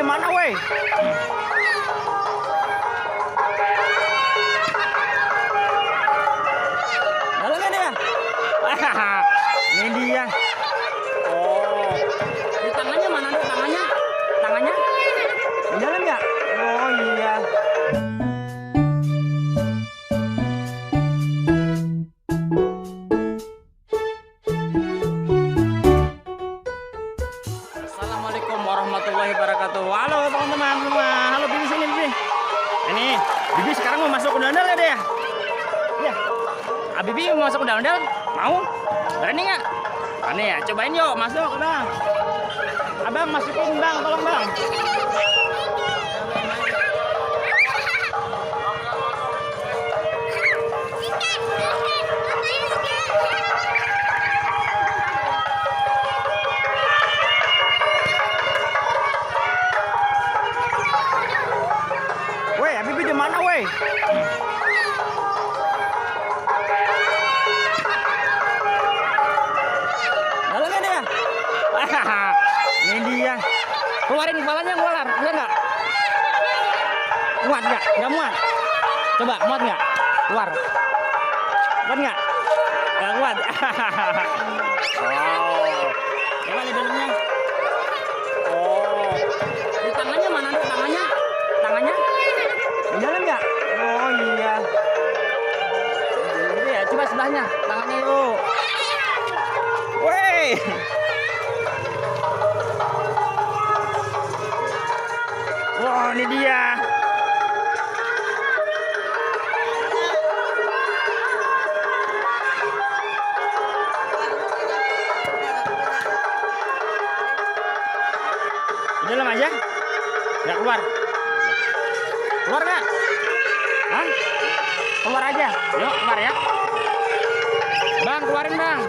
mana, weh? Dalamnya dia. Ini dia. Oh, di tangannya mana, Dok? Tangannya? Tangannya? Di dalam ya? Oh iya. Assalamualaikum warahmatullahi wabarakatuh. Halo teman-teman semua. Halo Bibi, sini Bibi. Ini Bibi sekarang mau masuk undal-undal ya deh ya? Ya. Bibi mau masuk undal-undal? Mau? Berani nggak? Aneh ya, cobain yuk masuk bang. Abang masukin bang, tolong bang. Weh, Bibi di mana weh? Dalamnya dia. Ini dia. Keluarin kepalanya, keluar. Bisa nggak? Muat nggak? Nggak muat. Coba, muat nggak? Keluar. Muat nggak? Nggak kuat. Oh. Coba di dalamnya. Oh. Di tangannya mana, Dok? Tangannya? Tangannya? Di dalam nggak? Oh iya. Jadi ya, coba sebelahnya. Tangannya yuk. Weh. Wah, ini dia. Di dalam aja? Nggak keluar? Keluar nggak? Hah? Keluar aja. Yuk, keluar ya. Bang, keluarin bang.